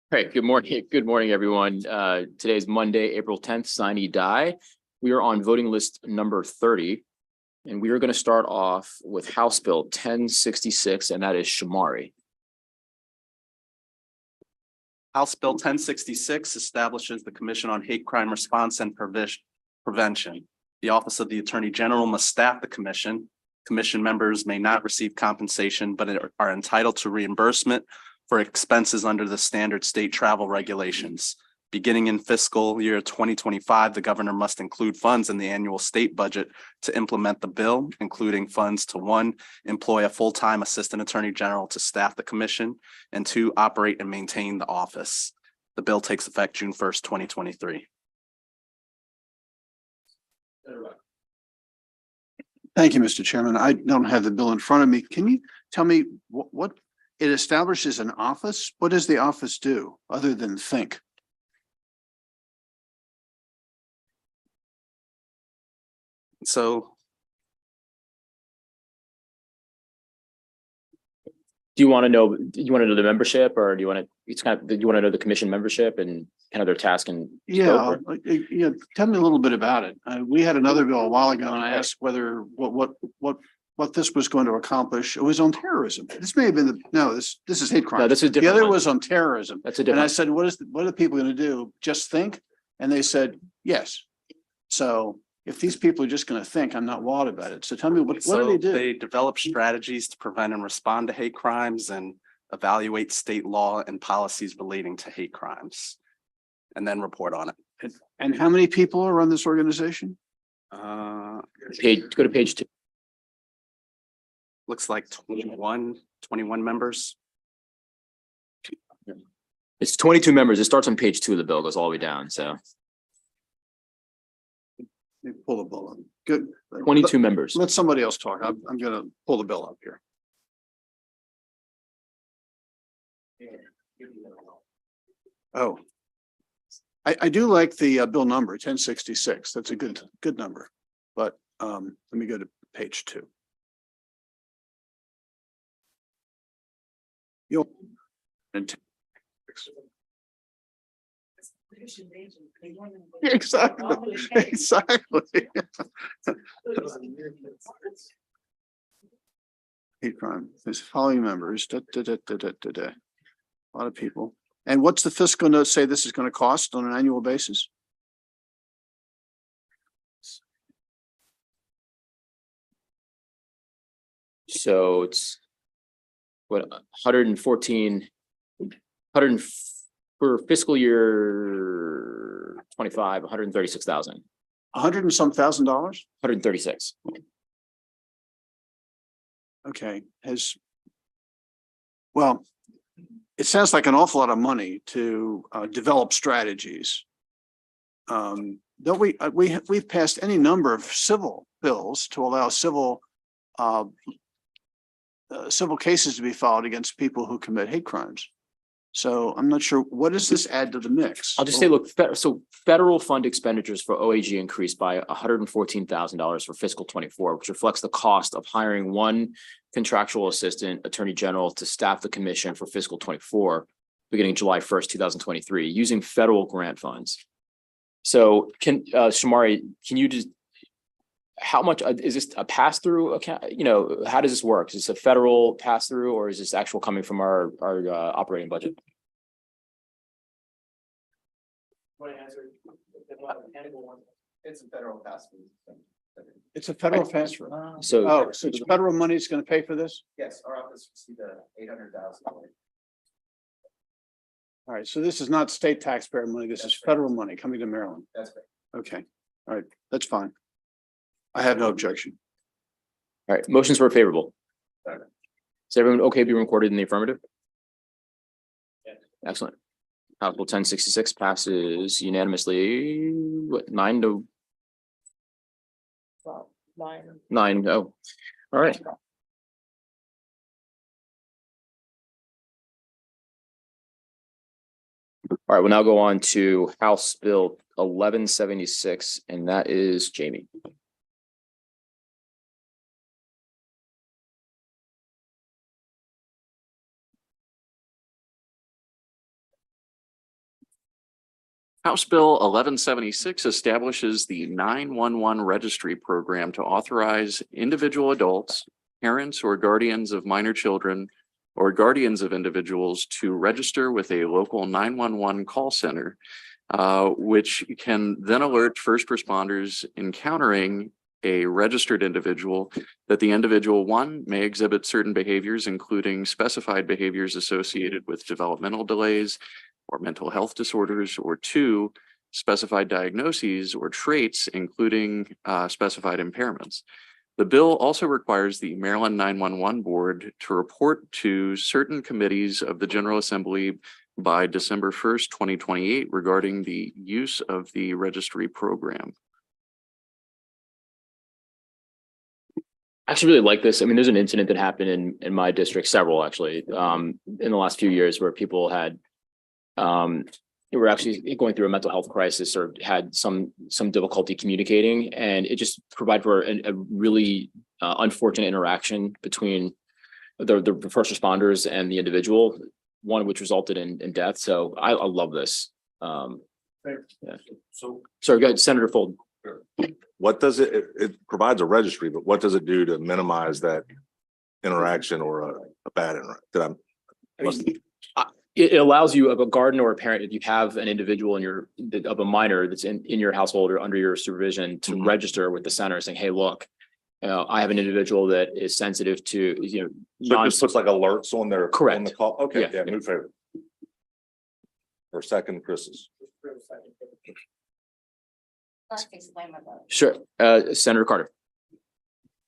Hey, good morning. Good morning, everyone. Today is Monday, April 10th, sine die. We are on voting list number 30, and we are going to start off with House Bill 1066, and that is Shamari. House Bill 1066 establishes the Commission on Hate Crime Response and Prevention. The Office of the Attorney General must staff the commission. Commission members may not receive compensation, but are entitled to reimbursement for expenses under the standard state travel regulations. Beginning in fiscal year 2025, the governor must include funds in the annual state budget to implement the bill, including funds to 1, employ a full-time assistant attorney general to staff the commission, and 2, operate and maintain the office. The bill takes effect June 1st, 2023. Thank you, Mr. Chairman. I don't have the bill in front of me. Can you tell me what it establishes an office? What does the office do other than think? So Do you want to know the membership, or do you want to know the commission membership and kind of their task and Yeah, tell me a little bit about it. We had another bill a while ago, and I asked whether what this was going to accomplish. It was on terrorism. This may have been this is hate crime. No, this is different. The other one. was on terrorism. That's a And I different. said, what are the people going to do? Just think? And they said, yes. So if these people are just going to think, I'm not wild about it. So tell me, what do they do? They develop strategies to prevent and respond to hate crimes and evaluate state law and policies relating to hate crimes, and then report on it. And how many people are on this organization? Go to page 2. Looks like 21 members. It's 22 members. It starts on page 2 of the bill, goes all the way down. So Let me pull the bill up. Good. 22 members. Let somebody else talk. I'm going to pull the bill up here. Oh, I do like the bill number 1066. That's a good number. But let me go to page 2. You'll exactly. Hate crime. There's following members. A lot of people. And what's the fiscal note say this is going to cost on an annual basis? So it's what 114 for fiscal year 25, 136,000. $100 and some $1,000. 136. Okay. Well, it sounds like an awful lot of money to develop strategies. Don't we've passed any number of civil bills to allow civil cases to be filed against people who commit hate crimes. So I'm not sure, what does this add to the mix? I'll just say, look, so federal fund expenditures for OAG increased by $114,000 for fiscal 24, which reflects the cost of hiring 1 contractual assistant attorney general to staff the commission for fiscal 24, beginning July 1st, 2023, using federal grant funds. So Shamari, can you just, how much is this a pass-through account? How does this work? Is this a federal pass-through, or is this actual coming from our operating budget? It's a federal pass-through. It's a federal pass-through. So So it's federal money is going to pay for this? Yes, our office received $800,000. All right. So this is not state taxpayer money. This is federal money coming to Maryland. That's right. Okay. All right. That's fine. I have no objection. all right, motions were favorable. Second. Is everyone okay being recorded in the affirmative? Yes. Excellent. House Bill 1066 passes unanimously. What, 9 to 9? Oh, all right. All right, we'll now go on to House Bill 1176, and that is Jamie. House Bill 1176 establishes the 911 registry program to authorize individual adults, parents or guardians of minor children, or guardians of individuals to register with a local 911 call center, which can then alert first responders encountering a registered individual that the individual, one, may exhibit certain behaviors, including specified behaviors associated with developmental delays or mental health disorders, or two, specified diagnoses or traits, including specified impairments. The bill also requires the Maryland 911 Board to report to certain committees of the General Assembly by December 1st, 2028 regarding the use of the registry program. I actually really like this. I mean, there's an incident that happened in my district, several actually, in the last few years where people had were actually going through a mental health crisis or had some difficulty communicating, and it just provided for a really unfortunate interaction between the first responders and the individual, one of which resulted in death. So I love this. Yeah. So Sorry, go ahead, Senator Fold. what does it provides a registry, but what does it do to minimize that interaction or a bad interaction? It allows you, of a guardian or a parent, if you have an individual of a minor that's in your household or under your supervision, to register with the center saying, hey, look, I have an individual that is sensitive to, So it just looks like alerts on their Correct. on the call. Okay, Yeah. yeah, move favor. For a second, Chris's. Sure. Senator Carter.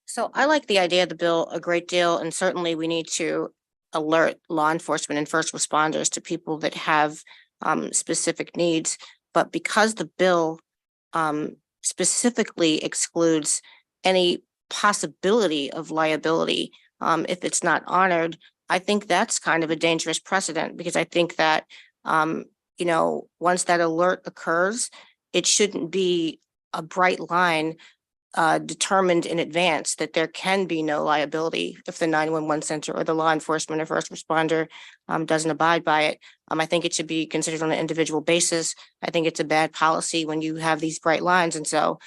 So I like the idea of the bill a great deal, and certainly we need to alert law enforcement and first responders to people that have specific needs. But because the bill specifically excludes any possibility of liability if it's not honored, I think that's kind of a dangerous precedent, because I think that once that alert occurs, it shouldn't be a bright line determined in advance that there can be no liability if the 911 center or the law enforcement or first responder doesn't abide by it. I think it should be considered on an individual basis. I think it's a bad policy when you have these bright lines. And so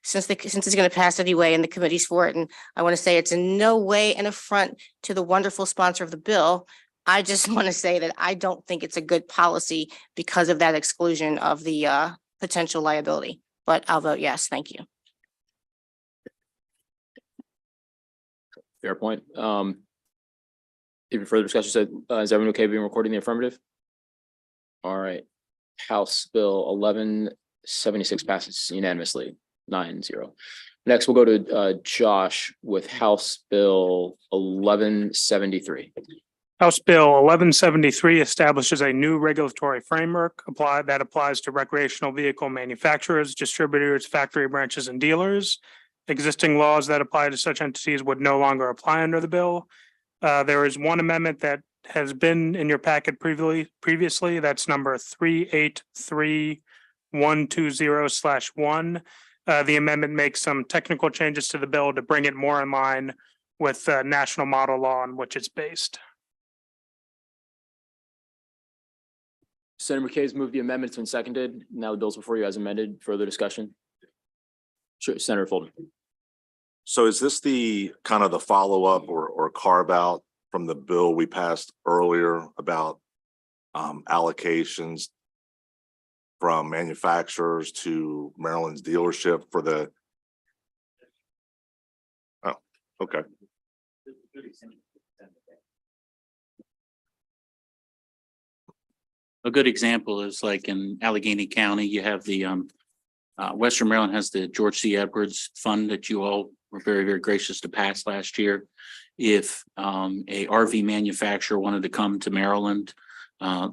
since it's going to pass anyway and the committee's for it, and I want to say it's in no way an affront to the wonderful sponsor of the bill, I just want to say that I don't think it's a good policy because of that exclusion of the potential liability. But I'll vote yes. Thank you. Fair point. Even further discussion said, is everyone okay being recording the affirmative? All right. House Bill 1176 passes unanimously, 9-0. Next, we'll go to Josh with House Bill 1173. House Bill 1173 establishes a new regulatory framework that applies to recreational vehicle manufacturers, distributors, factory branches, and dealers. Existing laws that apply to such entities would no longer apply under the bill. There is one amendment that has been in your packet previously. That's number 383120/1. The amendment makes some technical changes to the bill to bring it more in line with national model law on which it's based. Senator McKay's moved the amendment. It's been seconded. Now the bill's before you as amended. Further discussion? Sure, Senator Fulton. So is this the kind of the follow-up or carve out from the bill we passed earlier about allocations from manufacturers to Maryland's dealership for the? Oh, okay. A good example is like in Allegheny County, you have the Western Maryland has the George C. Edwards Fund that you all were very, very gracious to pass last year. If a RV manufacturer wanted to come to Maryland,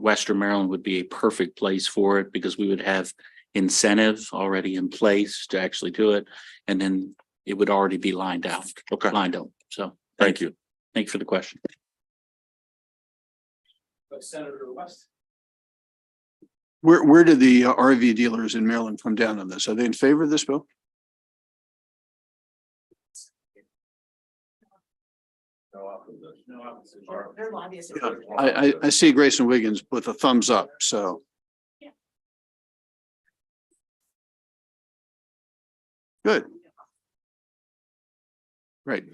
Western Maryland would be a perfect place for it, because we would have incentives already in place to actually do it. And then it would already be lined out. Okay. Lined up. So Thank you. Thank you for the question. Senator West. Where did the RV dealers in Maryland come down on this? Are they in favor of this bill? I see Grayson Wiggins with a thumbs up, so. Good. Great.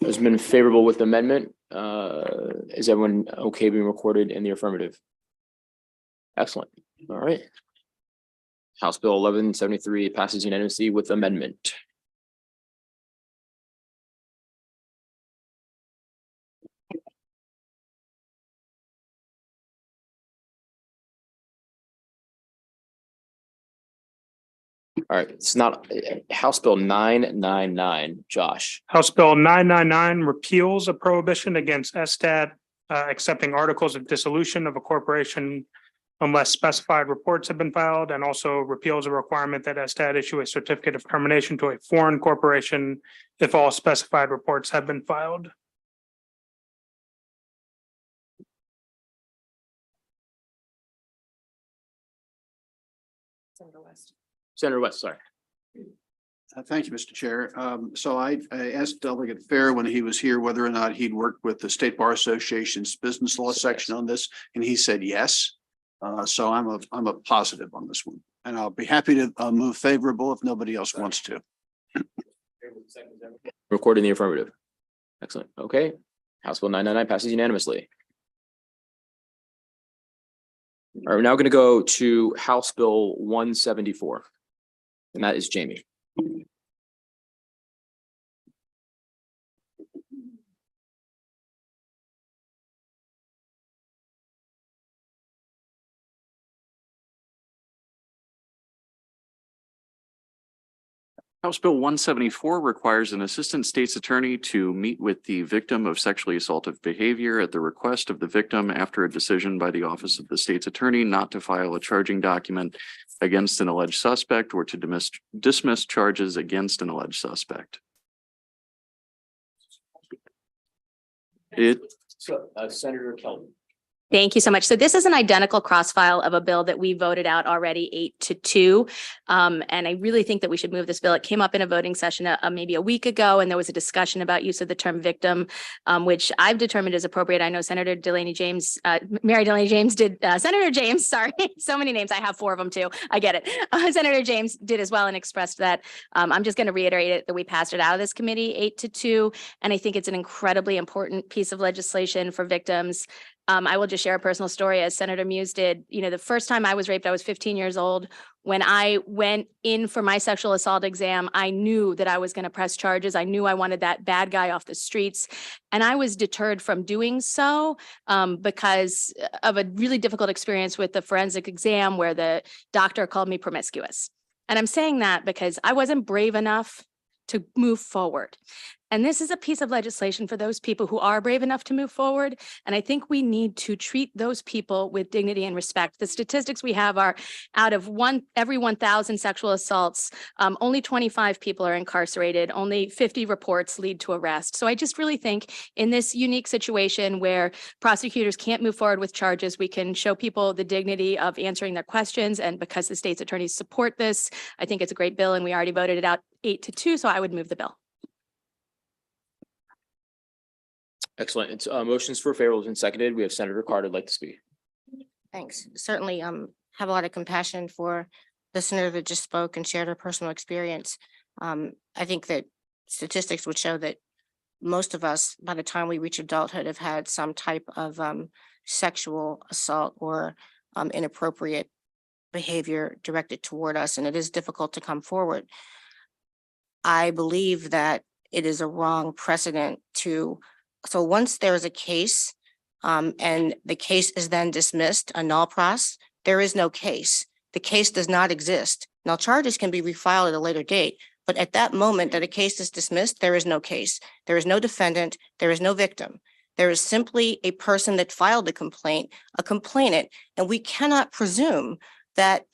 Has been favorable with the amendment. Is everyone okay being recorded in the affirmative? Excellent. All right. House Bill 1173 passes unanimously with amendment. All right, it's not House Bill 999, Josh. House Bill 999 repeals a prohibition against SDAT accepting articles of dissolution of a corporation unless specified reports have been filed, and also repeals a requirement that SDAT issue a certificate of termination to a foreign corporation if all specified reports have been filed. Senator West, sorry. Thank you, Mr. Chair. So I asked Delegate Fair when he was here whether or not he'd worked with the State Bar Association's business law section on this, and he said yes. So I'm a positive on this one, and I'll be happy to move favorable if nobody else wants to. Recording the affirmative. Excellent. Okay. House Bill 999 passes unanimously. All right, we're now going to go to House Bill 174. And that is Jamie. House Bill 174 requires an assistant state's attorney to meet with the victim of sexually assaultive behavior at the request of the victim after a decision by the office of the state's attorney not to file a charging document against an alleged suspect or to dismiss charges against an alleged suspect. Senator Kelly. Thank you so much. So this is an identical cross-file of a bill that we voted out already 8-2. And I really think that we should move this bill. It came up in a voting session maybe a week ago, and there was a discussion about use of the term victim, which I've determined is appropriate. I know Senator Delaney James, Mary Delaney James did, Senator James, sorry, so many names. I have 4 of them too. I get it. Senator James did as well and expressed that. I'm just going to reiterate it that we passed it out of this committee 8-2. And I think it's an incredibly important piece of legislation for victims. I will just share a personal story as Senator Muse did. You know, the first time I was raped, I was 15 years old. When I went in for my sexual assault exam, I knew that I was going to press charges. I knew I wanted that bad guy off the streets. And I was deterred from doing so because of a really difficult experience with the forensic exam where the doctor called me promiscuous. And I'm saying that because I wasn't brave enough to move forward. And this is a piece of legislation for those people who are brave enough to move forward. And I think we need to treat those people with dignity and respect. The statistics we have are out of every 1,000 sexual assaults, only 25 people are incarcerated, only 50 reports lead to arrest. So I just really think in this unique situation where prosecutors can't move forward with charges, we can show people the dignity of answering their questions. And because the state's attorneys support this, I think it's a great bill, and we already voted it out 8-2. So I would move the bill. Excellent. It's motions for favorable have been seconded. We have Senator Carter would like to speak. Thanks. Certainly have a lot of compassion for the senator that just spoke and shared her personal experience. I think that statistics would show that most of us, by the time we reach adulthood, have had some type of sexual assault or inappropriate behavior directed toward us, and it is difficult to come forward. I believe that it is a wrong precedent so once there is a case and the case is then dismissed, a null pros, there is no case. The case does not exist. Now, charges can be refiled at a later date, but at that moment that a case is dismissed, there is no case. There is no defendant. There is no victim. There is simply a person that filed a complaint, a complainant, and we cannot presume that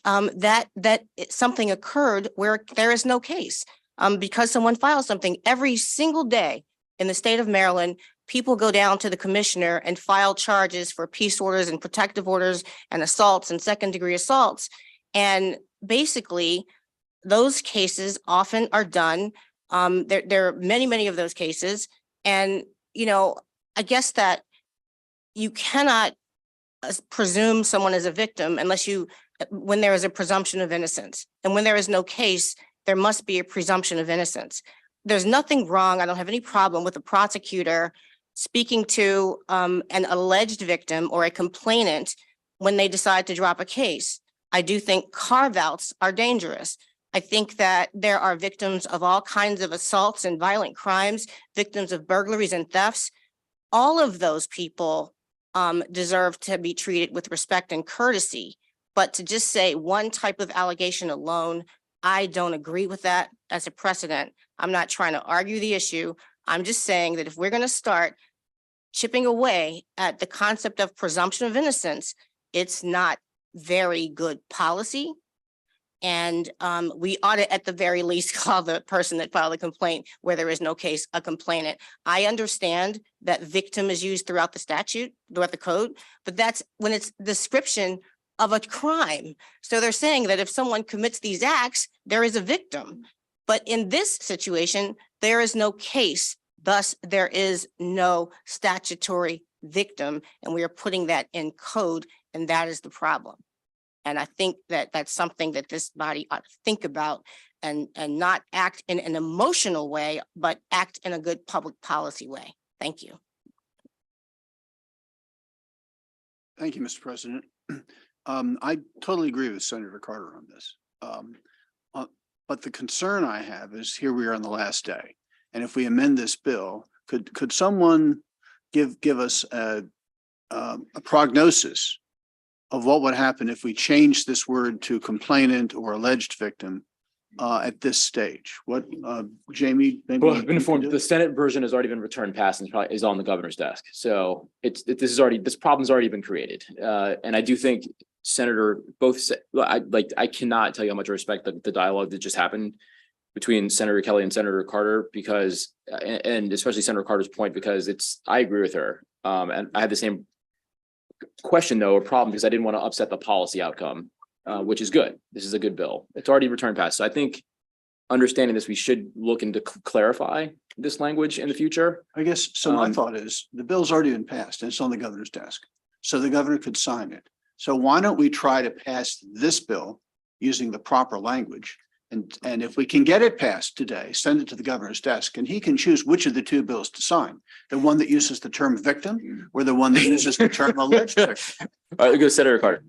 something occurred where there is no case. Because someone files something every single day in the state of Maryland, people go down to the commissioner and file charges for peace orders and protective orders and assaults and second-degree assaults. And basically, those cases often are done. There are many of those cases. And, you know, I guess that you cannot presume someone is a victim unless you, when there is a presumption of innocence. And when there is no case, there must be a presumption of innocence. There's nothing wrong. I don't have any problem with a prosecutor speaking to an alleged victim or a complainant when they decide to drop a case. I do think carve-outs are dangerous. I think that there are victims of all kinds of assaults and violent crimes, victims of burglaries and thefts. All of those people deserve to be treated with respect and courtesy. But to just say one type of allegation alone, I don't agree with that as a precedent. I'm not trying to argue the issue. I'm just saying that if we're going to start chipping away at the concept of presumption of innocence, it's not very good policy. And we ought to, at the very least, call the person that filed a complaint where there is no case a complainant. I understand that victim is used throughout the statute, throughout the code, but that's when it's description of a crime. So they're saying that if someone commits these acts, there is a victim. But in this situation, there is no case. Thus, there is no statutory victim, and we are putting that in code, and that is the problem. And I think that that's something that this body ought to think about and not act in an emotional way, but act in a good public policy way. Thank you. Thank you, Mr. President. I totally agree with Senator Carter on this. But the concern I have is here we are on the last day. And if we amend this bill, could someone give us a prognosis of what would happen if we change this word to complainant or alleged victim at this stage? What, Jamie? maybe Well, I've been you can informed do the Senate version has already been returned past and probably is on the governor's desk. So this problem's already been created. And I do think Senator, I cannot tell you how much I respect the dialogue that just happened between Senator Kelly and Senator Carter, because, and especially Senator Carter's point, because I agree with her. And I had the same question though, or problem, because I didn't want to upset the policy outcome, which is good. This is a good bill. It's already returned past. So I think understanding this, we should look into clarify this language in the future. I guess, so my thought is, the bill's already been passed and it's on the governor's desk. So the governor could sign it. So why don't we try to pass this bill using the proper language? And if we can get it passed today, send it to the governor's desk and he can choose which of the two bills to sign. The one that uses the term victim or the one that uses the term alleged victim. All right, go Senator Carter.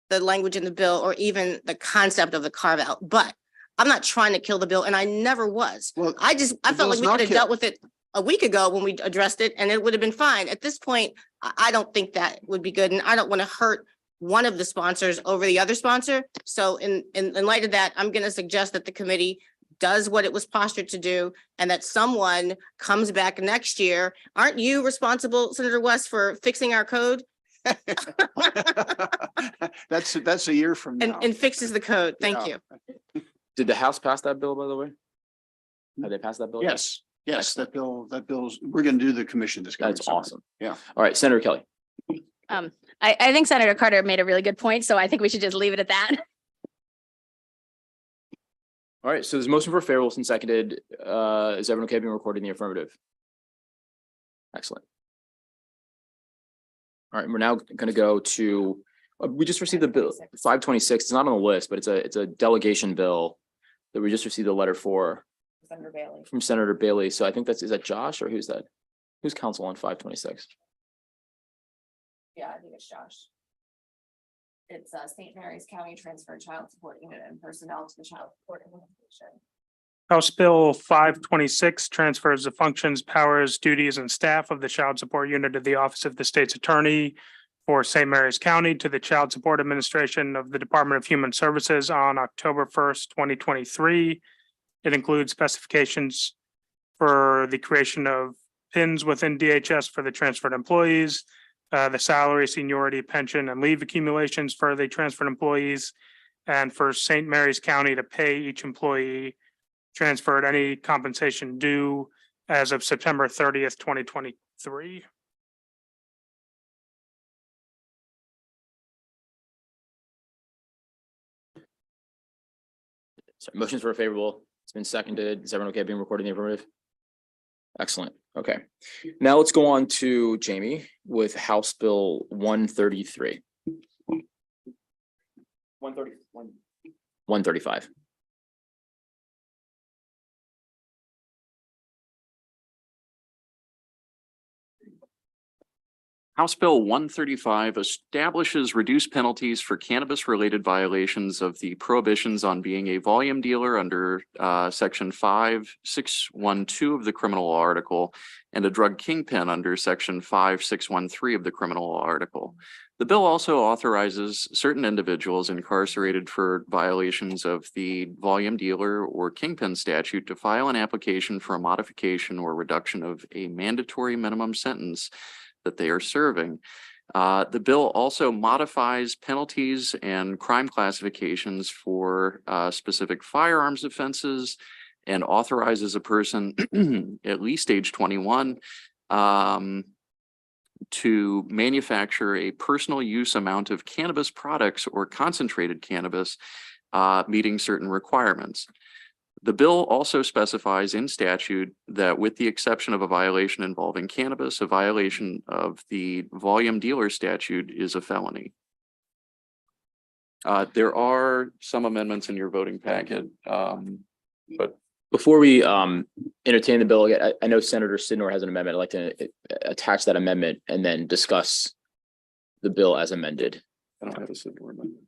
The language in the bill or even the concept of the carve out, but I'm not trying to kill the bill and I never was. Well, I felt like we could have killed. dealt with it a week ago when we addressed it and it would have been fine. At this point, I don't think that would be good. And I don't want to hurt one of the sponsors over the other sponsor. So in light of that, I'm going to suggest that the committee does what it was postured to do and that someone comes back next year. Aren't you responsible, Senator West, for fixing our code? That's a year from now. And fixes the code. Thank Yeah. you. Did the House pass that bill, by the way? Have they passed that bill? yet? Yes, that bill's, we're going to do the commission discussion. That's awesome. Yeah. All right, Senator Kelly. I think Senator Carter made a really good point, so I think we should just leave it at that. All right, so there's a motion for favorable and seconded. Is everyone okay being recorded in the affirmative? Excellent. All right, we're now going to go to, we just received the bill 526. It's not on the list, but it's a delegation bill that we just received a letter for from Senator Bailey. So I think is that Josh or who's that? Who's counsel on 526? Yeah, I think it's Josh. It's St. Mary's County Transfer Child Support Unit and Personnel to the Child Support Administration. House Bill 526 transfers the functions, powers, duties, and staff of the Child Support Unit of the Office of the State's Attorney for St. Mary's County to the Child Support Administration of the Department of Human Services on October 1st, 2023. It includes specifications for the creation of PINs within DHS for the transferred employees, the salary, seniority, pension, and leave accumulations for the transferred employees, and for St. Mary's County to pay each employee transferred any compensation due as of September 30th, 2023. Sorry, motions for favorable. It's been seconded. Is everyone okay being recorded in the affirmative? Excellent. Okay, now let's go on to Jamie with House Bill 133. 135. House Bill 135 establishes reduced penalties for cannabis-related violations of the prohibitions on being a volume dealer under Section 5612 of the criminal law article and a drug kingpin under Section 5613 of the criminal law article. The bill also authorizes certain individuals incarcerated for violations of the volume dealer or kingpin statute to file an application for a modification or reduction of a mandatory minimum sentence that they are serving. The bill also modifies penalties and crime classifications for specific firearms offenses and authorizes a person at least age 21 to manufacture a personal use amount of cannabis products or concentrated cannabis meeting certain requirements. The bill also specifies in statute that with the exception of a violation involving cannabis, a violation of the volume dealer statute is a felony. There are some amendments in your voting packet, but Before we entertain the bill, I know Senator Sidnor has an amendment. I'd like to attach that amendment and then discuss the bill as amended. I don't have a Sidnor amendment.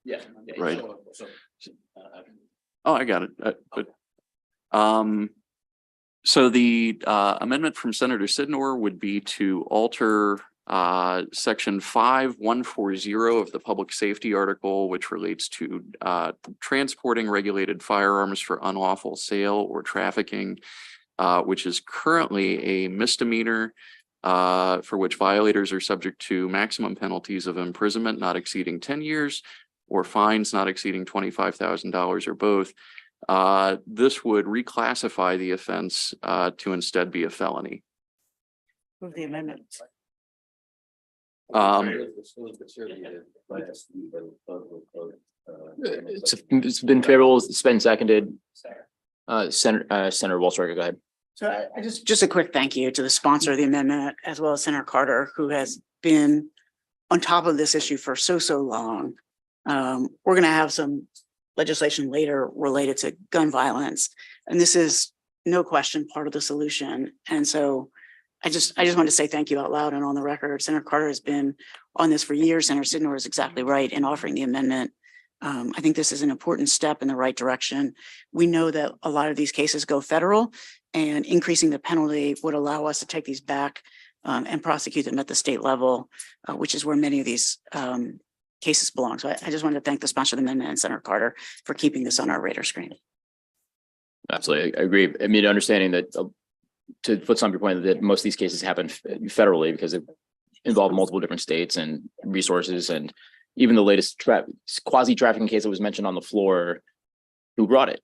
Yeah. Right. Oh, I got it. So the amendment from Senator Sidnor would be to alter Section 5140 of the public safety article, which relates to transporting regulated firearms for unlawful sale or trafficking, which is currently a misdemeanor for which violators are subject to maximum penalties of imprisonment not exceeding 10 years or fines not exceeding $25,000 or both. This would reclassify the offense to instead be a felony. Move the amendment. It's been favorable. It's been seconded. Senator Walter, go ahead. So I just a quick thank you to the sponsor of the amendment, as well as Senator Carter, who has been on top of this issue for so long. We're going to have some legislation later related to gun violence, and this is no question part of the solution. And so I just want to say thank you out loud and on the record. Senator Carter has been on this for years. Senator Sidnor is exactly right in offering the amendment. I think this is an important step in the right direction. We know that a lot of these cases go federal, and increasing the penalty would allow us to take these back and prosecute them at the state level, which is where many of these cases belong. So I just wanted to thank the sponsor of the amendment and Senator Carter for keeping this on our radar screen. Absolutely, I agree. I mean, understanding that to put some of your point that most of these cases happen federally because they involve multiple different states and resources, and even the latest quasi trafficking case that was mentioned on the floor, who brought it?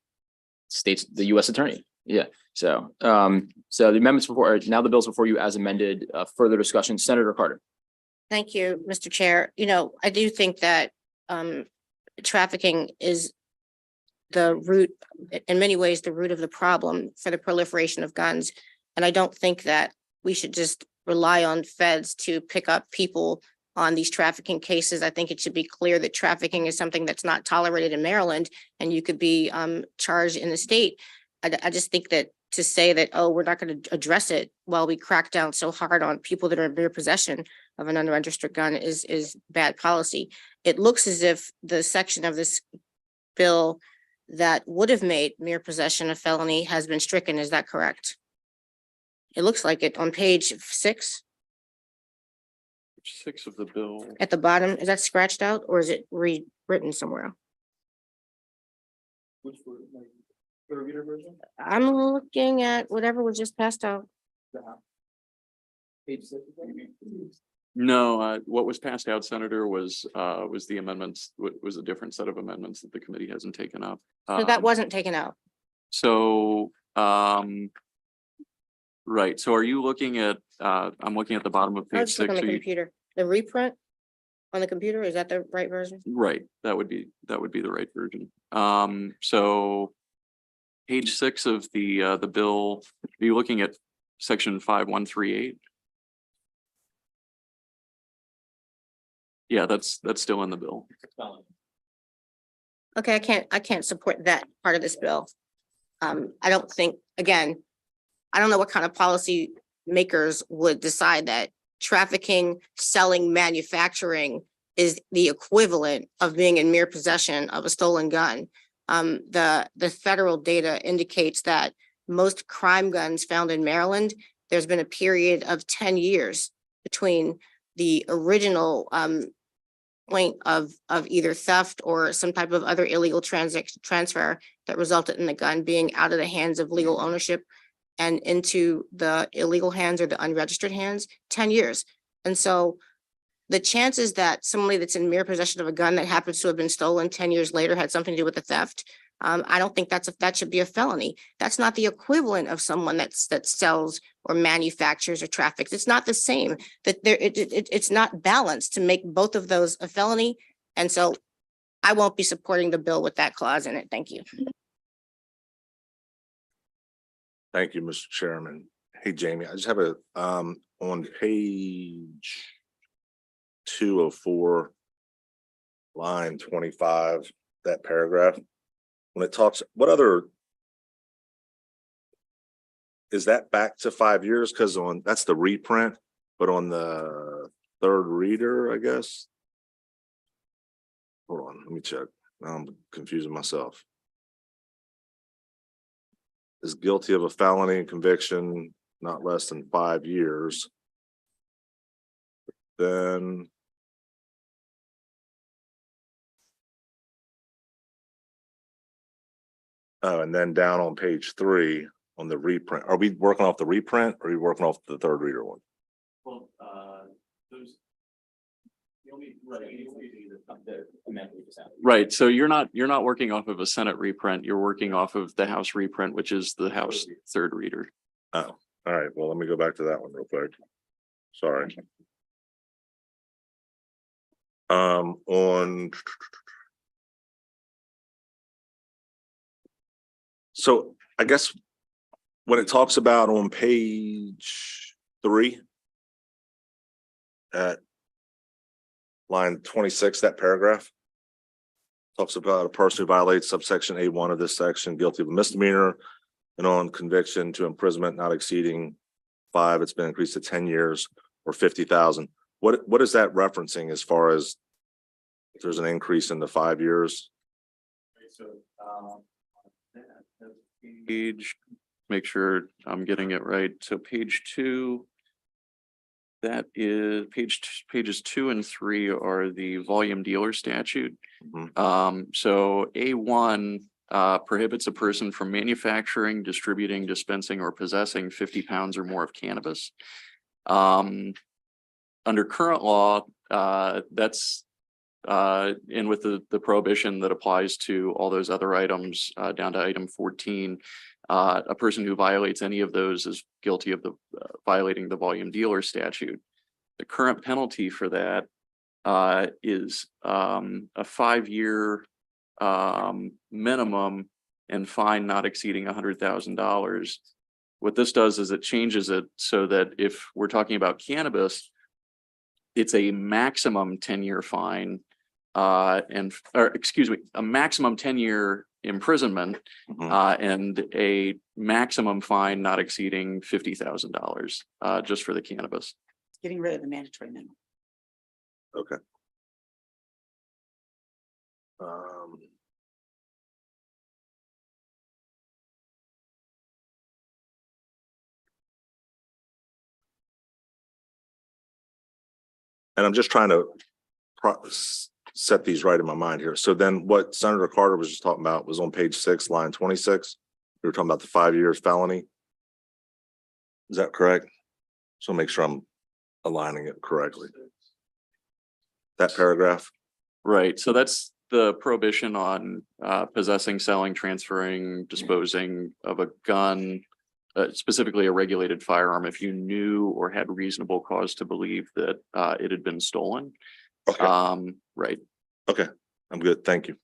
States, the U.S. attorney. Yeah. So, so the amendments before, now the bills before you as amended. Further discussion, Senator Carter. Thank you, Mr. Chair. You know, I do think that trafficking is the root, in many ways, the root of the problem for the proliferation of guns. And I don't think that we should just rely on feds to pick up people on these trafficking cases. I think it should be clear that trafficking is something that's not tolerated in Maryland, and you could be charged in the state. I just think that to say that, oh, we're not going to address it while we crack down so hard on people that are in mere possession of an unregistered gun is bad policy. It looks as if the section of this bill that would have made mere possession a felony has been stricken. Is that correct? It looks like it on page 6 6 of the bill. at the bottom. Is that scratched out or is it rewritten somewhere? I'm looking at whatever was just passed out. No, what was passed out, Senator, was the amendments, was a different set of amendments that the committee hasn't taken up. So that wasn't taken out. So, right, so are you looking at, I'm looking at the bottom of I was page just looking 6. on the So you- computer. The reprint on the computer, is that the right version? Right, that would be the right version. So page 6 of the bill, are you looking at section 5138? Yeah, that's still in the bill. Okay, I can't support that part of this bill. I don't think, again, I don't know what kind of policy makers would decide that trafficking, selling, manufacturing is the equivalent of being in mere possession of a stolen gun. The federal data indicates that most crime guns found in Maryland, there's been a period of 10 years between the original point of either theft or some type of other illegal transfer that resulted in the gun being out of the hands of legal ownership and into the illegal hands or the unregistered hands, 10 years. And so the chances that somebody that's in mere possession of a gun that happens to have been stolen 10 years later had something to do with the theft, I don't think that should be a felony. That's not the equivalent of someone that sells or manufactures or traffics. It's not the same. That it's not balanced to make both of those a felony. And so I won't be supporting the bill with that clause in it. Thank you. Thank you, Mr. Chairman. Hey, Jamie, I just have a, on page 204, line 25, that paragraph, when it talks, what other, is that back to 5 years? Because on, that's the reprint, but on the third reader, I guess. Hold on, let me check. Now I'm confusing myself. Is guilty of a felony conviction not less than 5 years. Then oh, and then down on page 3 on the reprint, are we working off the reprint or are we working off the third reader one? Well, those. Right, so you're not working off of a Senate reprint, you're working off of the House reprint, which is the House third reader. Oh, all right, well, let me go back to that one real quick. Sorry. On. So I guess when it talks about on page 3 at line 26, that paragraph talks about a person who violates subsection A1 of this section, guilty of a misdemeanor, and on conviction to imprisonment not exceeding 5, it's been increased to 10 years or 50,000. What is that referencing as far as if there's an increase in the 5 years? Page, make sure I'm getting it right. So page 2, that is pages 2 and 3 are the volume dealer statute. So A1 prohibits a person from manufacturing, distributing, dispensing, or possessing 50 pounds or more of cannabis. Under current law, that's and with the prohibition that applies to all those other items down to item 14, a person who violates any of those is guilty of violating the volume dealer statute. The current penalty for that is a 5-year minimum and fine not exceeding $100,000. What this does is it changes it so that if we're talking about cannabis, it's a maximum 10-year fine or excuse me, a maximum 10-year imprisonment and a maximum fine not exceeding $50,000, just for the cannabis. Getting rid of the mandatory minimum. Okay. And I'm just trying to set these right in my mind here. So then what Senator Carter was just talking about was on page 6, line 26. We were talking about the 5 years felony. Is that correct? So make sure I'm aligning it correctly. That paragraph. Right, so that's the prohibition on possessing, selling, transferring, disposing of a gun, specifically a regulated firearm, if you knew or had reasonable cause to believe that it had been stolen. Okay. Right. Okay, I'm good. Thank you.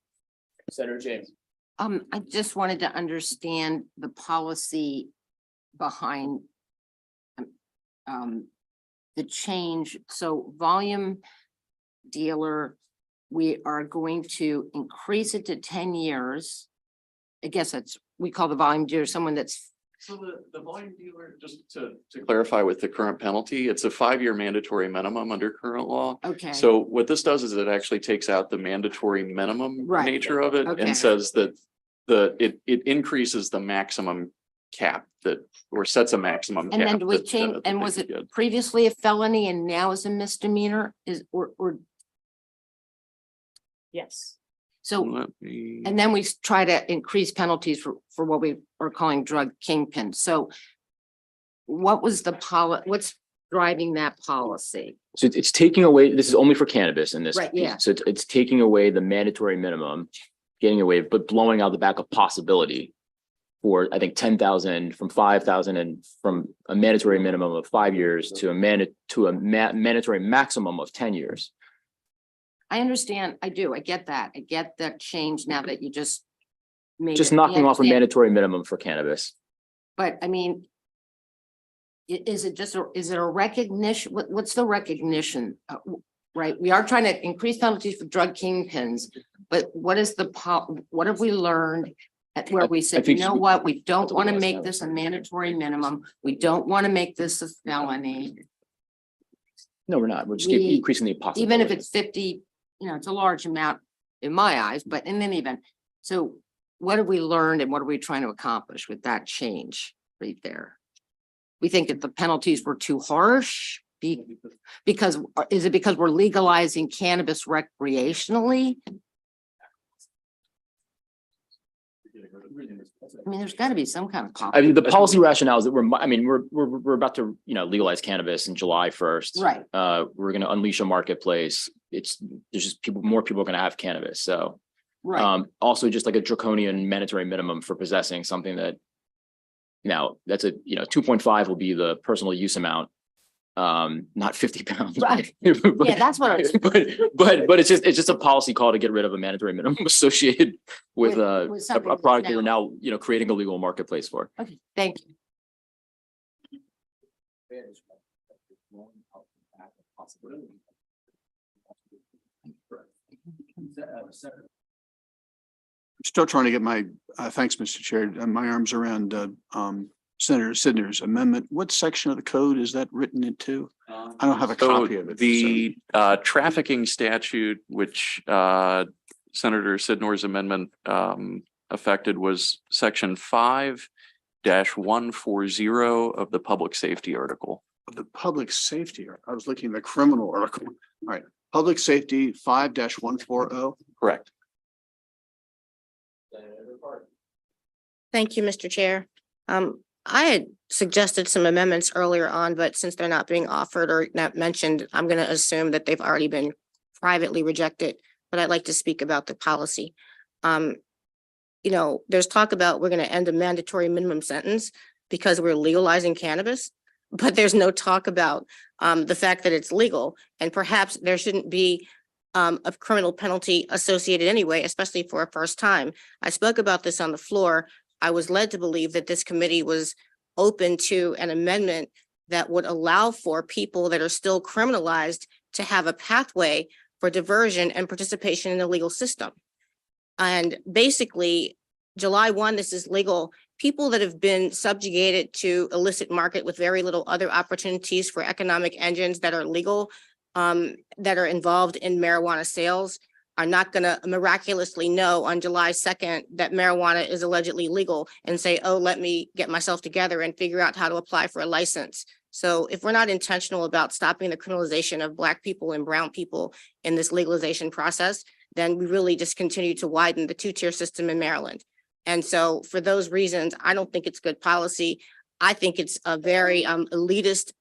Senator James. I just wanted to understand the policy behind the change. So volume dealer, we are going to increase it to 10 years. I guess that's, we call the volume dealer someone that's. So the volume dealer, just to clarify with the current penalty, it's a 5-year mandatory minimum under current law. Okay. So what this does is it actually takes out the mandatory minimum Right. nature of it Okay. and says that it increases the maximum cap that, or sets a maximum And then cap. do we that, change, that and they was could it get. previously a felony and now is a misdemeanor? Is, or, Yes. so, Let me- and then we try to increase penalties for what we are calling drug kingpin. So what was the what's driving that policy? So it's taking away, this is only for cannabis in this. Right, piece. yeah. So it's taking away the mandatory minimum, getting away, but blowing out the back of possibility for, I think, 10,000 from 5,000 and from a mandatory minimum of 5 years to a mandatory maximum of 10 years. I understand. I do. I get that. I get that change now that you just made. Just it. I knocking off a understand. mandatory minimum for cannabis. But I mean, is it just, is it a recognition? What's the recognition? Right? We are trying to increase penalties for drug kingpins, but what is what have we learned at where we said, you think know we- what? We don't That's what want to we make asked. this a mandatory minimum. We don't want to make this a felony. No, we're not. We're just We- increasing the possibility. Even if it's 50, you know, it's a large amount in my eyes, but in any event. So what have we learned and what are we trying to accomplish with that change right there? We think that the penalties were too harsh because, is it because we're legalizing cannabis recreationally? I mean, there's got to be some kind of. I mean, the policy rationale is that we're about to, legalize cannabis in July 1st. Right. We're going to unleash a marketplace. There's just more people are going to have cannabis. So, Right. also just like a draconian mandatory minimum for possessing something that now that's 2.5 will be the personal use amount. Not 50 pounds. Right. But- Yeah, that's what I was. But it's just a policy call to get rid of a mandatory minimum associated with With something a that's product that we're now, creating a legal marketplace for. Okay, thank you. I'm still trying to get my, thanks, Mr. Chair, my arms around Senator Sidner's amendment. What section of the code is that written into? I don't have a So copy of it. the trafficking statute, which Senator Sidnor's amendment affected, was section 5-140 of the public safety article. The public safety, I was looking at the criminal article. All right, public safety 5-140. Correct. Thank you, Mr. Chair. I had suggested some amendments earlier on, but since they're not being offered or not mentioned, I'm going to assume that they've already been privately rejected, but I'd like to speak about the policy. There's talk about we're going to end a mandatory minimum sentence because we're legalizing cannabis, but there's no talk about the fact that it's legal, and perhaps there shouldn't be a criminal penalty associated anyway, especially for a first time. I spoke about this on the floor. I was led to believe that this committee was open to an amendment that would allow for people that are still criminalized to have a pathway for diversion and participation in the legal system. And basically, July 1, this is legal. people that have been subjugated to illicit market with very little other opportunities for economic engines that are legal, that are involved in marijuana sales are not going to miraculously know on July 2nd that marijuana is allegedly legal and say, oh, let me get myself together and figure out how to apply for a license. So if we're not intentional about stopping the criminalization of Black people and brown people in this legalization process, then we really just continue to widen the two-tier system in Maryland. And so for those reasons, I don't think it's good policy. I think it's a very elitist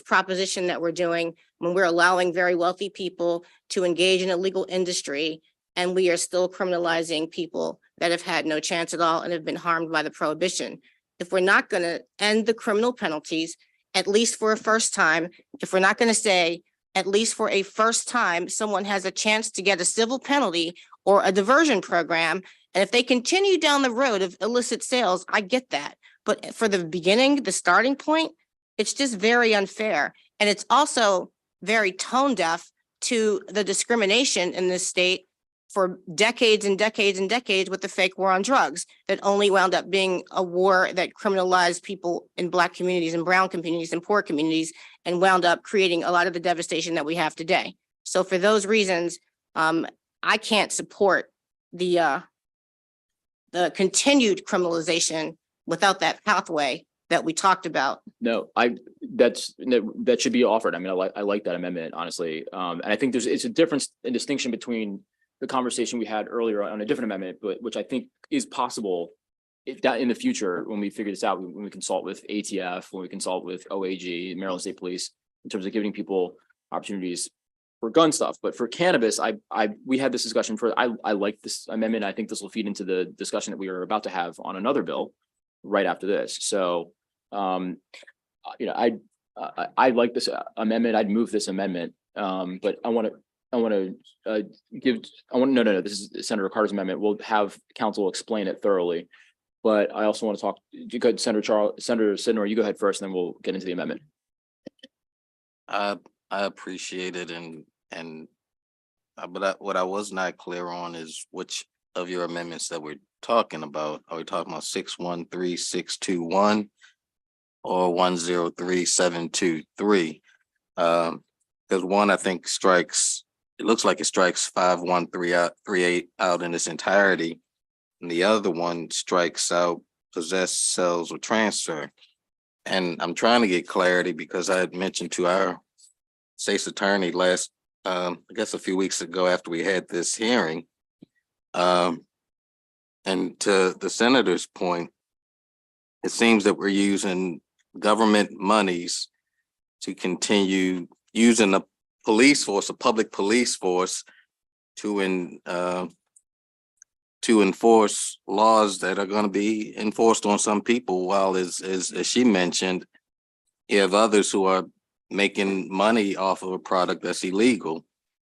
proposition that we're doing when we're allowing very wealthy people to engage in illegal industry, and we are still criminalizing people that have had no chance at all and have been harmed by the prohibition. If we're not going to end the criminal penalties, at least for a first time, if we're not going to say, at least for a first time, someone has a chance to get a civil penalty or a diversion program, and if they continue down the road of illicit sales, I get that. But for the beginning, the starting point, it's just very unfair. And it's also very tone deaf to the discrimination in this state for decades and decades and decades with the fake war on drugs that only wound up being a war that criminalized people in Black communities and brown communities and poor communities and wound up creating a lot of the devastation that we have today. So for those reasons, I can't support the continued criminalization without that pathway that we talked about. No, that should be offered. I mean, I like that amendment, honestly. And I think it's a difference and distinction between the conversation we had earlier on a different amendment, but which I think is possible if that in the future, when we figure this out, when we consult with ATF, when we consult with OAG, Maryland State Police, in terms of giving people opportunities for gun stuff. But for cannabis, we had this discussion I like this amendment. I think this will feed into the discussion that we are about to have on another bill right after this. So, I like this amendment. I'd move this amendment. But this is Senator Carter's amendment. We'll have council explain it thoroughly. But I also want to talk, Senator Sidnor, you go ahead first, and then we'll get into the amendment. I appreciate it, but what I was not clear on is which of your amendments that we're talking about. Are we talking about 613621 or 103723? Because one, I think it looks like it strikes 5138 out in its entirety, and the other one strikes out possess, sells, or transfer. And I'm trying to get clarity because I had mentioned to our state's attorney I guess a few weeks ago after we had this hearing, and to the senator's point, it seems that we're using government monies to continue using a police force, a public police force, to enforce laws that are going to be enforced on some people, while as she mentioned, you have others who are making money off of a product that's illegal.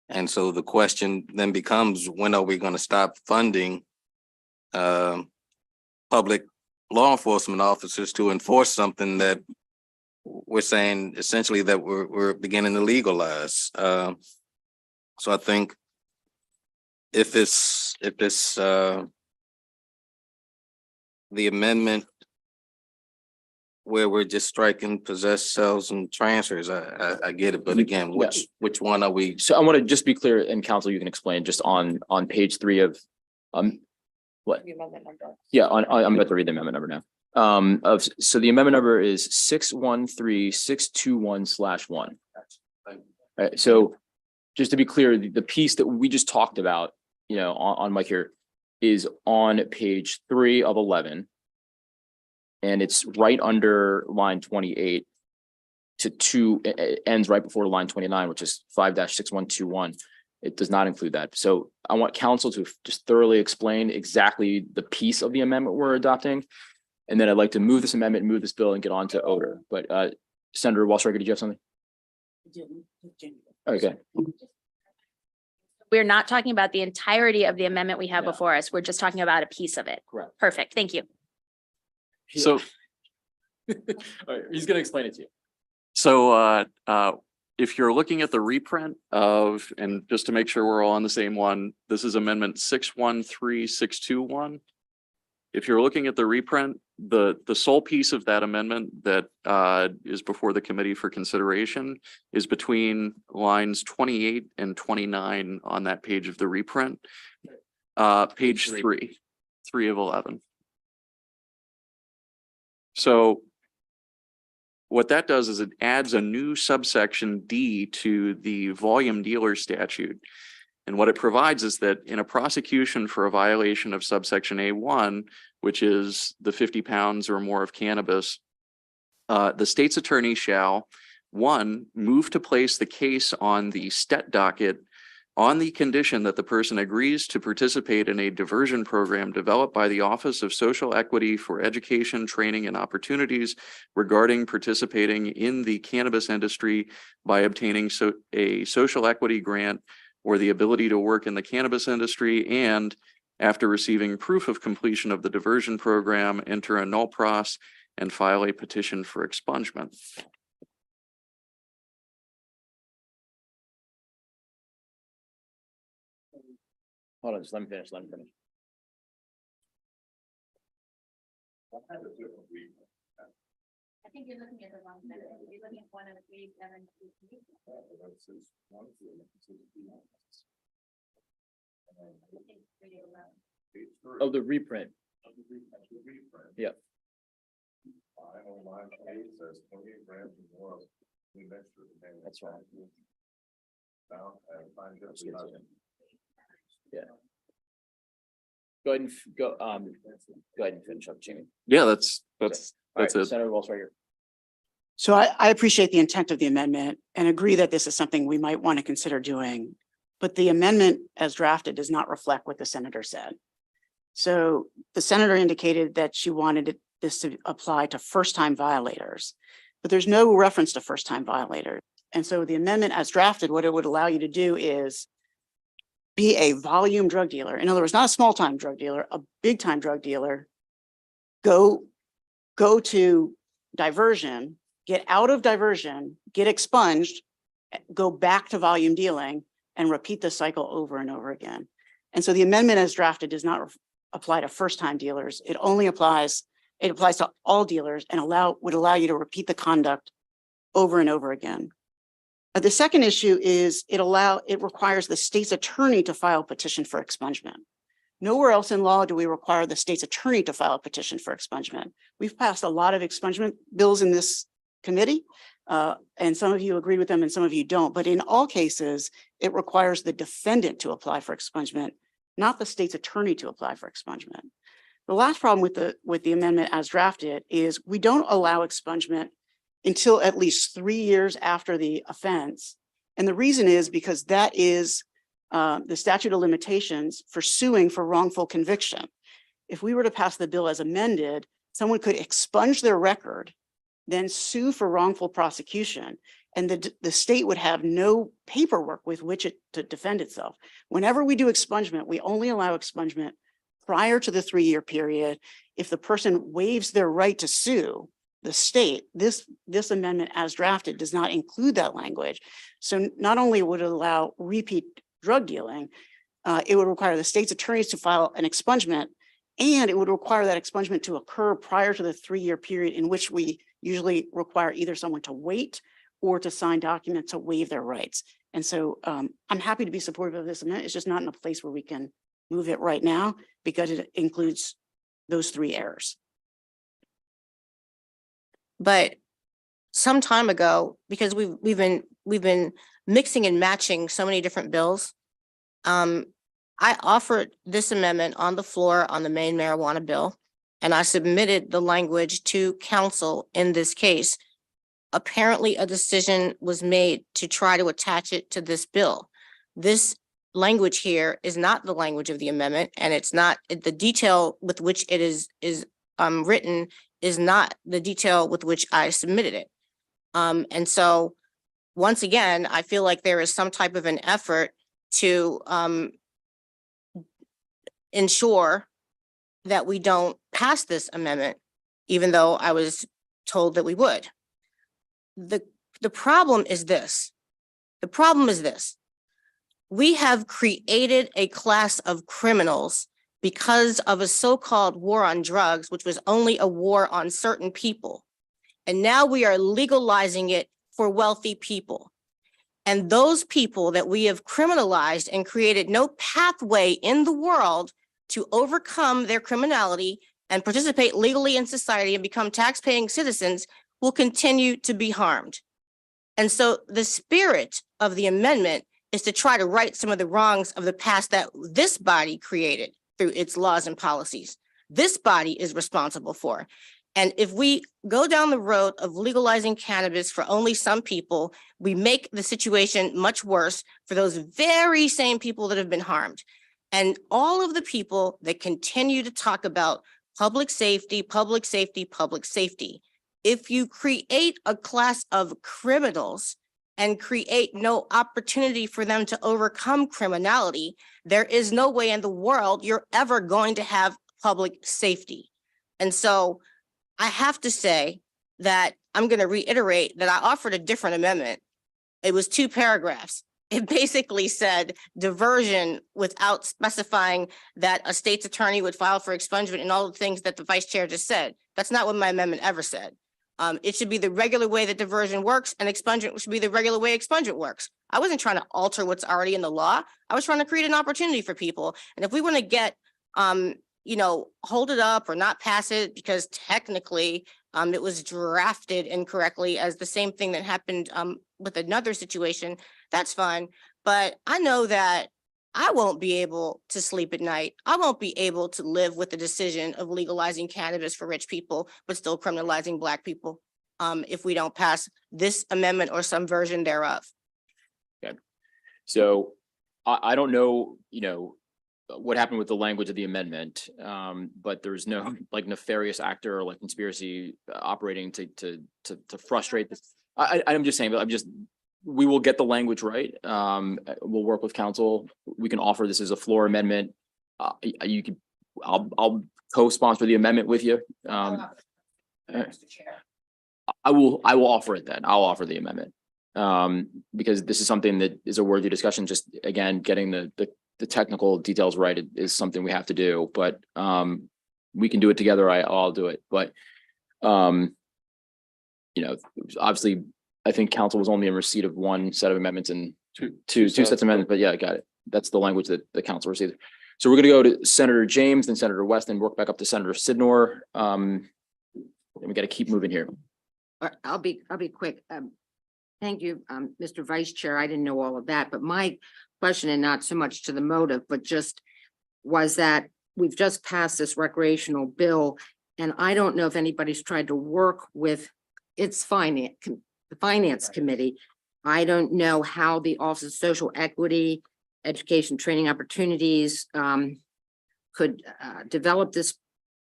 And so the question then becomes, when are we going to stop funding public law enforcement officers to enforce something that we're saying essentially that we're beginning to legalize? So I think if the amendment where we're just striking possess, sells, and transfers, I get it. But again, which one are we? So I want to just be clear, and council, you can explain just on page 3 of what? The amendment number. Yeah, I'm about to read the amendment number now. So the amendment number is 613621/1. So just to be clear, the piece that we just talked about, on mic here, is on page 3 of 11. And it's right under line 28 to 2, it ends right before line 29, which is 5-6121. It does not include that. So I want council to just thoroughly explain exactly the piece of the amendment we're adopting. And then I'd like to move this amendment, move this bill, and get on to odor. But Senator Walsh-Reger, did you have something? Okay. We're not talking about the entirety of the amendment we have No. before us. We're just talking about a piece of it. Correct. Perfect. Thank you. So, All right, he's going to explain it to you. So if you're looking at the reprint of, and just to make sure we're all on the same one, this is amendment 613621. if you're looking at the reprint, the sole piece of that amendment that is before the committee for consideration is between lines 28 and 29 on that page of the reprint. Page 3 of 11. So what that does is it adds a new subsection D to the volume dealer statute. And what it provides is that in a prosecution for a violation of subsection A1, which is the 50 pounds or more of cannabis, the state's attorney shall, one, move to place the case on the stet docket on the condition that the person agrees to participate in a diversion program developed by the Office of Social Equity for Education, Training, and Opportunities regarding participating in the cannabis industry by obtaining a social equity grant or the ability to work in the cannabis industry, and after receiving proof of completion of the diversion program, enter a null pros and file a petition for expungement. Hold on, just let me finish. I think you're looking at the wrong minute. You're looking at 103.7. Oh, the reprint. Yeah. That's right. Yeah. Go ahead and go ahead and finish up, Jamie. Yeah, that's All right, it. Senator Walsh right here. So I appreciate the intent of the amendment and agree that this is something we might want to consider doing. But the amendment as drafted does not reflect what the senator said. So the senator indicated that she wanted this to apply to first-time violators, but there's no reference to first-time violators. And so the amendment as drafted, what it would allow you to do is be a volume drug dealer. In other words, not a small-time drug dealer, a big-time drug dealer. Go to diversion, get out of diversion, get expunged, go back to volume dealing, and repeat the cycle over and over again. And so the amendment as drafted does not apply to first-time dealers. It applies to all dealers and would allow you to repeat the conduct over and over again. The second issue is it requires the state's attorney to file a petition for expungement. Nowhere else in law do we require the state's attorney to file a petition for expungement. We've passed a lot of expungement bills in this committee, and some of you agree with them and some of you don't. But in all cases, it requires the defendant to apply for expungement, not the state's attorney to apply for expungement. The last problem with the amendment as drafted is we don't allow expungement until at least 3 years after the offense. And the reason is because that is the statute of limitations for suing for wrongful conviction. If we were to pass the bill as amended, someone could expunge their record, then sue for wrongful prosecution, and the state would have no paperwork with which to defend itself. Whenever we do expungement, we only allow expungement prior to the 3-year period. If the person waives their right to sue the state, this amendment as drafted does not include that language. So not only would it allow repeat drug dealing, it would require the state's attorneys to file an expungement, and it would require that expungement to occur prior to the 3-year period in which we usually require either someone to wait or to sign documents to waive their rights. And so I'm happy to be supportive of this amendment. It's just not in a place where we can move it right now because it includes those 3 errors. But some time ago, because we've been mixing and matching so many different bills, I offered this amendment on the floor on the main marijuana bill, and I submitted the language to council in this case. Apparently, a decision was made to try to attach it to this bill. This language here is not the language of the amendment, and it's not the detail with which it is written is not the detail with which I submitted it. And so once again, I feel like there is some type of an effort to ensure that we don't pass this amendment, even though I was told that we would. The problem is this. The problem is this. We have created a class of criminals because of a so-called war on drugs, which was only a war on certain people. And now we are legalizing it for wealthy people. And those people that we have criminalized and created no pathway in the world to overcome their criminality and participate legally in society and become tax-paying citizens will continue to be harmed. And so the spirit of the amendment is to try to right some of the wrongs of the past that this body created through its laws and policies. This body is responsible for. And if we go down the road of legalizing cannabis for only some people, we make the situation much worse for those very same people that have been harmed. And all of the people that continue to talk about public safety, public safety, public safety. If you create a class of criminals and create no opportunity for them to overcome criminality, there is no way in the world you're ever going to have public safety. And so I have to say that I'm going to reiterate that I offered a different amendment. It was 2 paragraphs. It basically said diversion without specifying that a state's attorney would file for expungement and all the things that the vice chair just said. That's not what my amendment ever said. It should be the regular way that diversion works, and expungement should be the regular way expungement works. I wasn't trying to alter what's already in the law. I was trying to create an opportunity for people. And if we want to get, hold it up or not pass it because technically it was drafted incorrectly as the same thing that happened with another situation, that's fine. But I know that I won't be able to sleep at night. I won't be able to live with the decision of legalizing cannabis for rich people, but still criminalizing Black people if we don't pass this amendment or some version thereof. Okay. So I don't know, what happened with the language of the amendment, but there's no like nefarious actor or like conspiracy operating to frustrate this. I'm just saying, but we will get the language right. We'll work with counsel. We can offer this as a floor amendment. I'll co-sponsor the amendment with you. Mr. Chair. I will offer it then. I'll offer the amendment. Because this is something that is a worthy discussion. Just again, getting the technical details right is something we have to do, but we can do it together. I'll do it. But obviously I think council was only in receipt of 1 set of amendments and two sets of amendments, but yeah, I got it. That's the language that the council received. So we're going to go to Senator James, then Senator West, and work back up to Senator Sidnor. And we got to keep moving here. I'll be quick. Thank you, Mr. Vice Chair. I didn't know all of that, but my question, and not so much to the motive, but just was that we've just passed this recreational bill, and I don't know if anybody's tried to work with its the finance committee. I don't know how the Office of Social Equity, Education, Training Opportunities could develop this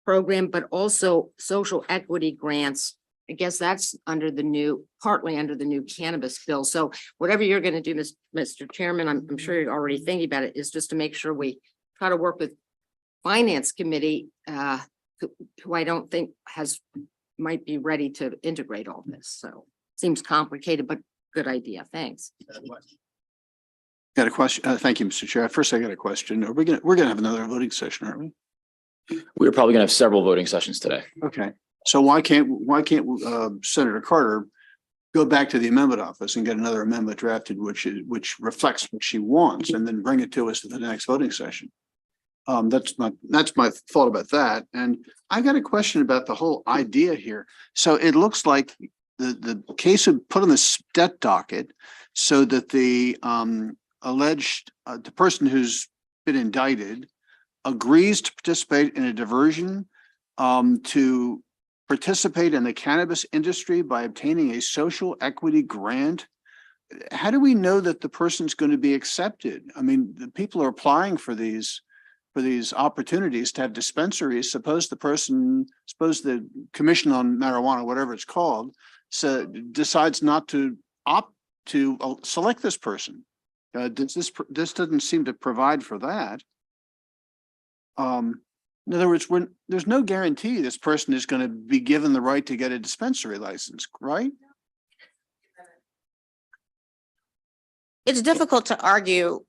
program, but also social equity grants. I guess that's partly under the new cannabis bill. So whatever you're going to do, Mr. Chairman, I'm sure you're already thinking about it, is just to make sure we try to work with Finance Committee, who I don't think might be ready to integrate all this. So seems complicated, but good idea. Thanks. Got a question? Thank you, Mr. Chair. First, I got a question. We're gonna have another voting session, aren't we? We're probably going to have several voting sessions today. Okay. So why can't Senator Carter go back to the amendment office and get another amendment drafted, which reflects what she wants, and then bring it to us at the next voting session? That's my thought about that. And I got a question about the whole idea here. So it looks like the case would put on the stet docket so that the alleged the person who's been indicted agrees to participate in a diversion to participate in the cannabis industry by obtaining a social equity grant. How do we know that the person's going to be accepted? I mean, the people are applying for these opportunities to have dispensaries. Suppose the Commission on Marijuana, whatever it's called, decides not to opt to select this person. This doesn't seem to provide for that. In other words, there's no guarantee this person is going to be given the right to get a dispensary license, right? It's difficult to argue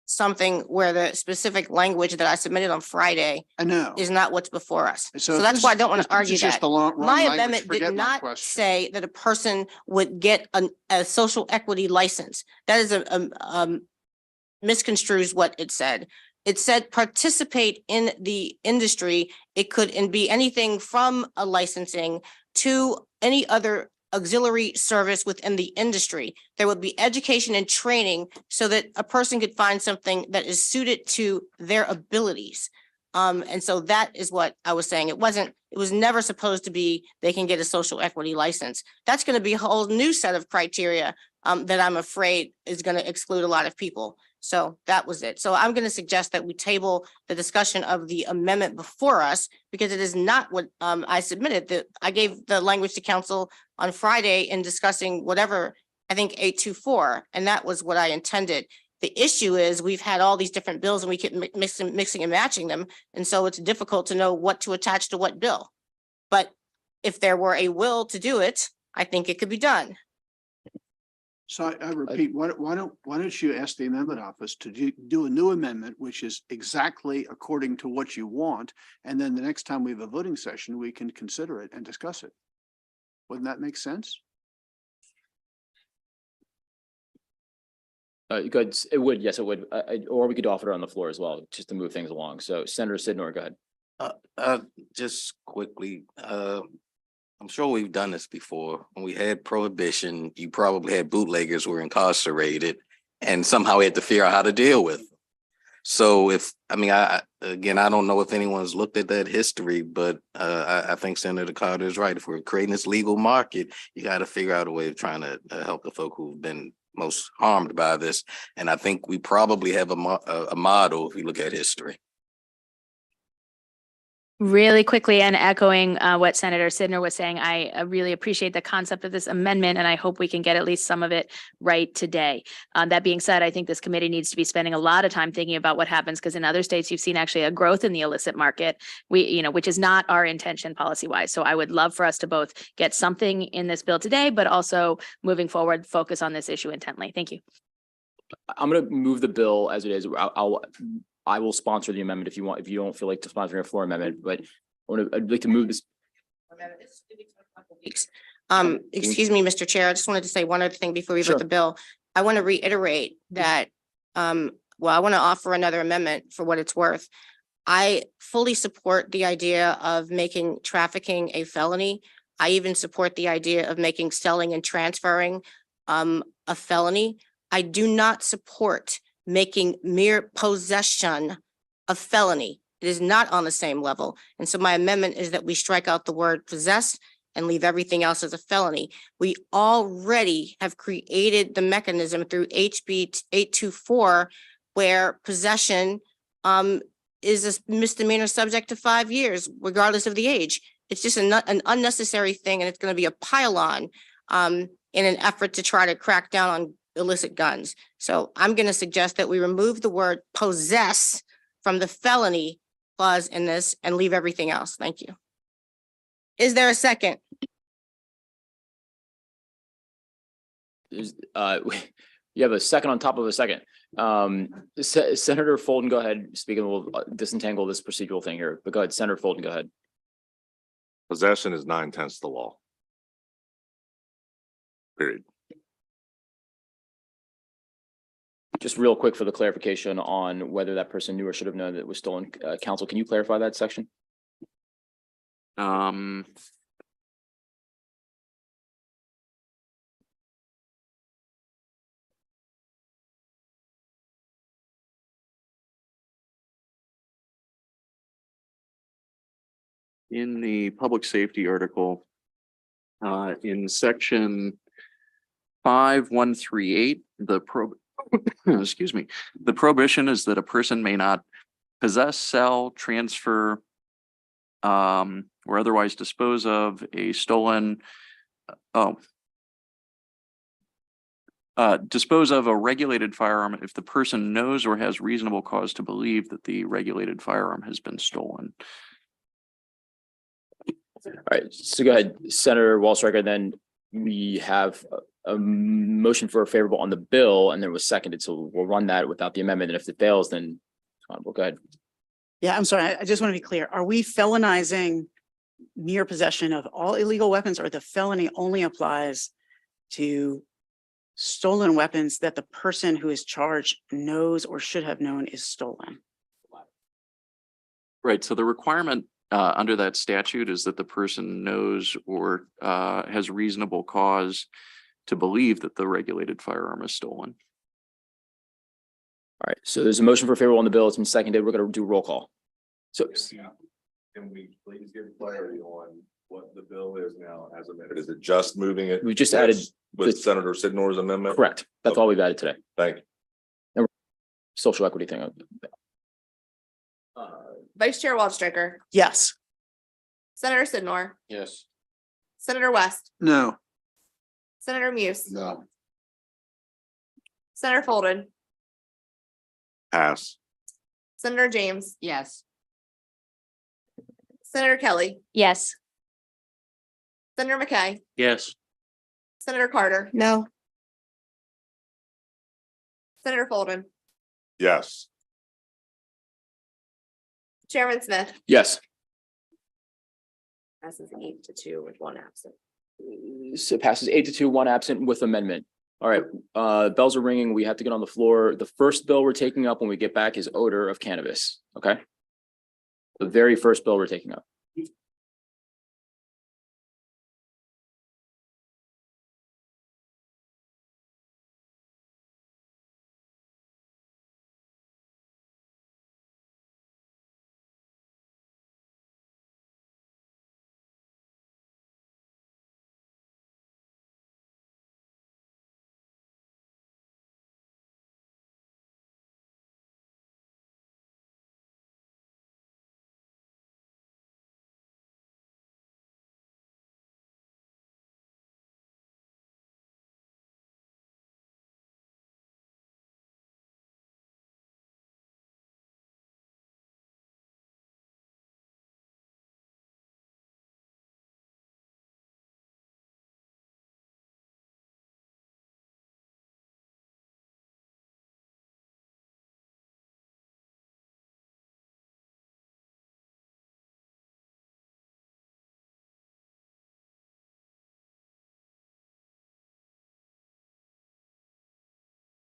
something where the specific language that I submitted on Friday I know. is not what's before us. So So if that's this- why I don't want this to argue is just that. the wrong My language, amendment forget did my not question. say that a person would get a social equity license. That is misconstrues what it said. It said participate in the industry. It could be anything from a licensing to any other auxiliary service within the industry. There would be education and training so that a person could find something that is suited to their abilities. And so that is what I was saying. It was never supposed to be, they can get a social equity license. That's going to be a whole new set of criteria that I'm afraid is going to exclude a lot of people. So that was it. So I'm going to suggest that we table the discussion of the amendment before us because it is not what I submitted. I gave the language to council on Friday in discussing whatever, I think 824, and that was what I intended. The issue is we've had all these different bills and we keep mixing and matching them. And so it's difficult to know what to attach to what bill. But if there were a will to do it, I think it could be done. So I repeat, why don't you ask the amendment office to do a new amendment, which is exactly according to what you want? And then the next time we have a voting session, we can consider it and discuss it. Wouldn't that make sense? Good. It would. Yes, it would. Or we could offer it on the floor as well, just to move things along. So Senator Sidnor, go ahead. Just quickly, I'm sure we've done this before. When we had prohibition, you probably had bootleggers who were incarcerated and somehow we had to figure out how to deal with them. So I don't know if anyone's looked at that history, but I think Senator Carter is right. If we're creating this legal market, you got to figure out a way of trying to help the folk who've been most harmed by this. And I think we probably have a model if we look at history. Really quickly and echoing what Senator Sidner was saying, I really appreciate the concept of this amendment and I hope we can get at least some of it right today. That being said, I think this committee needs to be spending a lot of time thinking about what happens because in other states you've seen actually a growth in the illicit market, which is not our intention policy wise. So I would love for us to both get something in this bill today, but also moving forward, focus on this issue intently. Thank you. I'm going to move the bill as it is. I will sponsor the amendment if you want, if you don't feel like sponsoring a floor amendment, but I'd like to move this. Excuse me, Mr. Chair, I just wanted to say one other thing before we Sure. vote the bill. I want to reiterate that, I want to offer another amendment for what it's worth. I fully support the idea of making trafficking a felony. I even support the idea of making selling and transferring a felony. I do not support making mere possession a felony. It is not on the same level. And so my amendment is that we strike out the word possess and leave everything else as a felony. We already have created the mechanism through HB 824 where possession is a misdemeanor subject to 5 years, regardless of the age. It's just an unnecessary thing and it's going to be a pile-on in an effort to try to crack down on illicit guns. So I'm going to suggest that we remove the word possess from the felony clause in this and leave everything else. Thank you. Is there a second? You have a second on top of a second. Senator Fulton, go ahead. Speaking, we'll disentangle this procedural thing here, but go ahead. Senator Fulton, go ahead. Possession is 9/10 the law. Period. Just real quick for the clarification on whether that person knew or should have known that it was stolen. Counsel, can you clarify that section? In the public safety article, in section 5138, excuse me, the prohibition is that a person may not possess, sell, transfer, or otherwise dispose of a stolen, dispose of a regulated firearm if the person knows or has reasonable cause to believe that the regulated firearm has been stolen. All right, so go ahead, Senator Wallstriker, then we have a motion for a favorable on the bill and then it was seconded. So we'll run that without the amendment. And if it fails, then we'll go ahead. Yeah, I'm sorry. I just want to be clear. Are we felonizing mere possession of all illegal weapons, or the felony only applies to stolen weapons that the person who is charged knows or should have known is stolen? Right, so the requirement under that statute is that the person knows or has reasonable cause to believe that the regulated firearm is stolen. All right, so there's a motion for favorable on the bill. It's been seconded. We're gonna do roll call. So Can we please give clarity on what the bill is now as amended? Is it just moving it? we just added, With Senator Sidnor's amendment? correct. That's all we've added today. Thank you. Social equity thing. Vice Chair Waldstreicher, Yes. Senator Sidnor, Yes. Senator West, No, Senator Muse, No. Senator Folden, Pass. Senator James, Yes. Senator Kelly, Yes. Senator McKay, Yes. Senator Carter, No. Senator Folden, Yes. Chairman Smith. Yes. Passes 8-2 with one absent. So it passes 8-2, one absent with amendment. All right, bells are ringing. We have to get on the floor. The first bill we're taking up when we get back is odor of cannabis. Okay. The very first bill we're taking up.